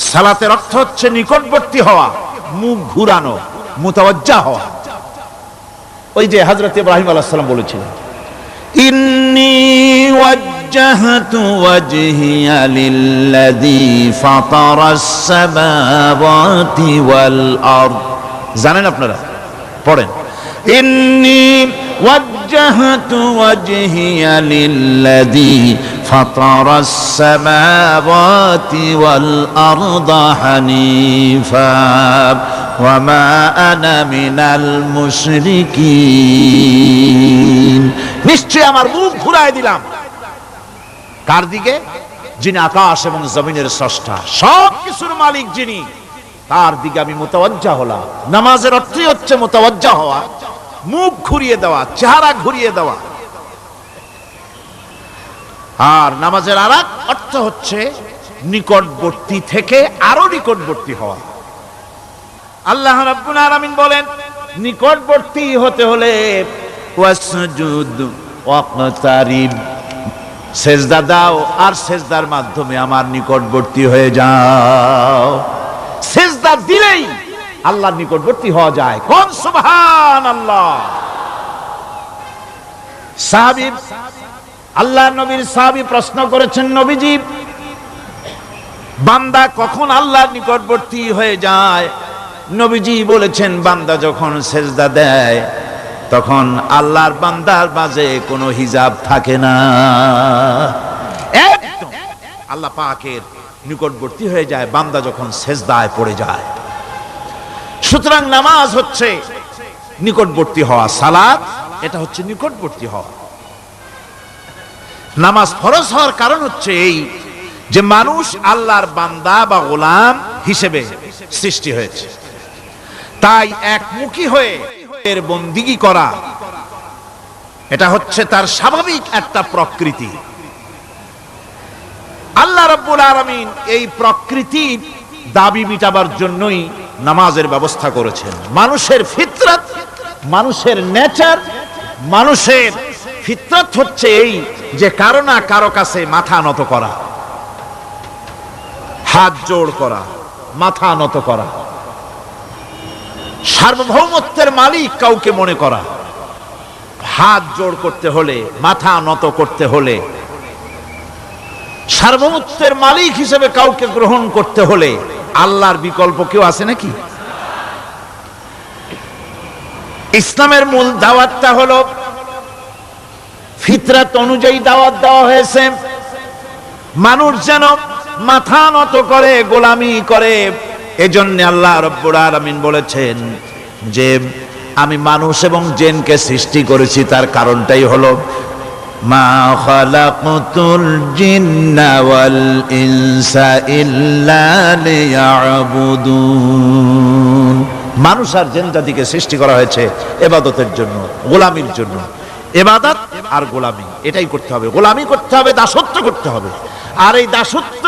সালাতের অর্থ হচ্ছে নিকটবর্তী হওয়া, মুখ ঘুরানো, মুতাওয়াজ্জা হওয়া। ওই যে হযরত ইব্রাহিম আলাইহিস সালাম বলেছিলেন, ইন্নী ওয়াজ্জাহতু ওয়াজহিয়া লিল্লাযী ফাতারাস সামাওয়াতি ওয়াল আরদ। জানেন আপনারা? পড়েন, ইন্নী ওয়াজ্জাহতু ওয়াজহিয়া লিল্লাযী ফাতারাস সামাওয়াতি ওয়াল আরদ হানিফা ওয়া মা আনা মিনাল মুশরিকিন। নিশ্চয় আমার মুখ ঘুরায় দিলাম কার দিকে? যিনি আকাশ এবং জমিনের স্রষ্টা, সব কিছুর মালিক যিনি, তার দিকে আমি মুতাওয়াজ্জা হলাম। নামাজের অর্থই হচ্ছে মুতাওয়াজ্জা হওয়া, মুখ ঘুরিয়ে দেওয়া, চেহারা ঘুরিয়ে দেওয়া। আর নামাজের আরেক অর্থ হচ্ছে নিকটবর্তী থেকে আরো নিকটবর্তী হওয়া। আল্লাহ রাব্বুল আলামিন বলেন, নিকটবর্তী হতে হলে ওয়াসজুদ ওয়াকতারিব, সেজদা দাও আর সেজদার মাধ্যমে আমার নিকটবর্তী হয়ে যাও। সেজদা দিলেই আল্লাহর নিকটবর্তী হওয়া যায়। কোন সুবহানাল্লাহ। সাহাবী, আল্লাহর নবীর সাহাবী প্রশ্ন করেছেন, নবীজি, বান্দা কখন আল্লাহর নিকটবর্তী হয়ে যায়? নবীজি বলেছেন, বান্দা যখন সেজদা দেয় তখন আল্লাহর বান্দার মাঝে কোনো হিজাব থাকে না, একদম আল্লাহ পাকের নিকটবর্তী হয়ে যায় বান্দা যখন সেজদায় পড়ে যায়। সুতরাং নামাজ হচ্ছে নিকটবর্তী হওয়া, সালাত এটা হচ্ছে নিকটবর্তী হওয়া। নামাজ ফরজ হওয়ার কারণ হচ্ছে এই যে মানুষ আল্লাহর বান্দা বা গোলাম হিসেবে সৃষ্টি হয়েছে, তাই একমুখী হয়ে এর বন্দিগি করা এটা হচ্ছে তার স্বাভাবিক একটা প্রকৃতি। আল্লাহ রাব্বুল আলামিন এই প্রকৃতির দাবি মিটাবার জন্যই নামাজের ব্যবস্থা করেছেন। মানুষের ফিতরত, মানুষের নেচার, মানুষের ফিতরত হচ্ছে এই যে কারো না কারো কাছে মাথা নত করা, হাত জোড় করা, মাথা নত করা, সার্বভৌমত্বের মালিক কাউকে মনে করা। হাত জোড় করতে হলে, মাথা নত করতে হলে, সার্বভৌমত্বের মালিক হিসেবে কাউকে গ্রহণ করতে হলে আল্লাহর বিকল্প কেউ আছে নাকি? ইসলামের মূল দাওয়াতটা হলো ফিতরাত অনুযায়ী দাওয়াত দেওয়া হয়েছে, মানুষ যেন মাথা নত করে, গোলামি করে। এজন্য আল্লাহ রাব্বুল আলামিন বলেছেন যে আমি মানুষ এবং জিনকে সৃষ্টি করেছি, তার কারণটাই হলো মা খালাকতুল জিন্না ওয়াল ইনসা ইল্লা লিয়াবুদুন। মানুষ আর জিন জাতিকে সৃষ্টি করা হয়েছে ইবাদতের জন্য, গোলামির জন্য। ইবাদত আর গোলামি এটাই করতে হবে, গোলামি করতে হবে, দাসত্ব করতে হবে। আর এই দাসত্ব,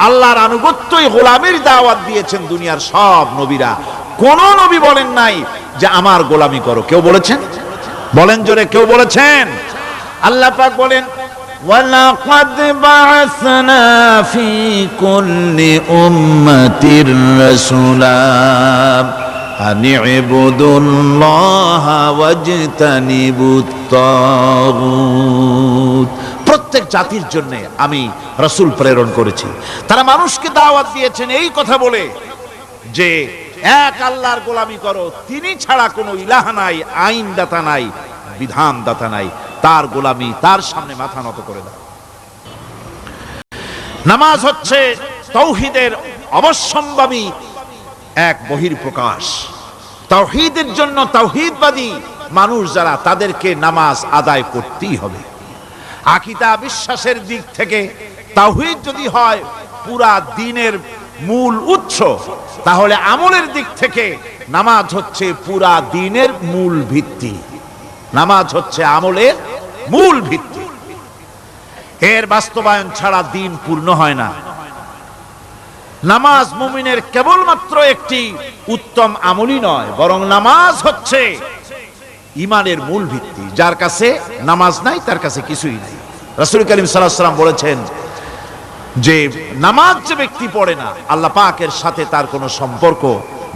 আল্লাহর আনুগত্যই গোলামির দাওয়াত দিয়েছেন দুনিয়ার সব নবীরা। কোন নবী বলেন নাই যে আমার গোলামি করো। কেউ বলেছেন? বলেন জোরে, কেউ বলেছেন? আল্লাহ পাক বলেন, ওয়ালাকাদ বা'আসনা ফি কুল্লি উম্মাতির রাসূলা আন ইবুদুল্লাহা ওয়াজতানিবুত তাগুত। প্রত্যেক জাতির জন্য আমি রাসূল প্রেরণ করেছি, তারা মানুষকে দাওয়াত দিয়েছেন এই কথা বলে যে এক আল্লাহর গোলামি করো, তিনি ছাড়া কোনো ইলাহ নাই, আইন দাতা নাই, বিধান দাতা নাই, তার গোলামি, তার সামনে মাথা নত করে দাও। নামাজ হচ্ছে তাওহীদের অবশ্যম্ভাবী এক বহির্প্রকাশ। তাওহীদের জন্য তাওহীদবাদী মানুষ যারা, তাদেরকে নামাজ আদায় করতেই হবে। আকীদা বিশ্বাসের দিক থেকে তাওহীদ যদি হয় পুরা দ্বীনের মূল উৎস, তাহলে আমলের দিক থেকে নামাজ হচ্ছে পুরা দ্বীনের মূল ভিত্তি। নামাজ হচ্ছে আমলের মূল ভিত্তি, এর বাস্তবায়ন ছাড়া দ্বীন পূর্ণ হয় না। নামাজ মুমিনের কেবলমাত্র একটি উত্তম আমলই নয়, বরং নামাজ হচ্ছে ঈমানের মূল ভিত্তি। যার কাছে নামাজ নাই তার কাছে কিছুই নাই। রাসূল করিম সাল্লাল্লাহু আলাইহি ওয়াসাল্লাম বলেছেন, যে নামাজ যে ব্যক্তি পড়ে না, আল্লাহ পাকের সাথে তার কোনো সম্পর্ক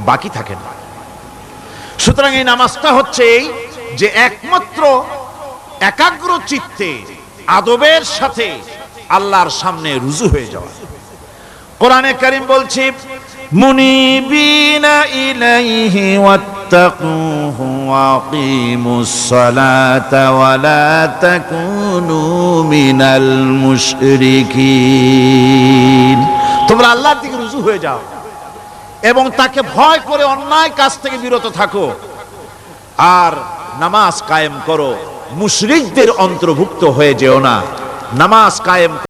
বাকি থাকে না। সুতরাং এই নামাজটা হচ্ছে এই যে একমাত্র একাগ্র চিত্তে আদবের সাথে আল্লাহর সামনে রুজু হয়ে যাওয়া। কোরআনে কারীম বলছে মুনিবিনা ইলাইহি ওয়াত্তাকুহু ওয়াকিমুস সালাতা ওয়া লা তাকুনু মিনাল মুশরিকিন। তোমরা আল্লাহর দিকে রুজু হয়ে যাও এবং তাকে ভয় করে অন্যায় কাজ থেকে বিরত থাকো, আর নামাজ কায়েম করো, মুশরিকদের অন্তর্ভুক্ত হয়ে যেও না। নামাজ কায়েম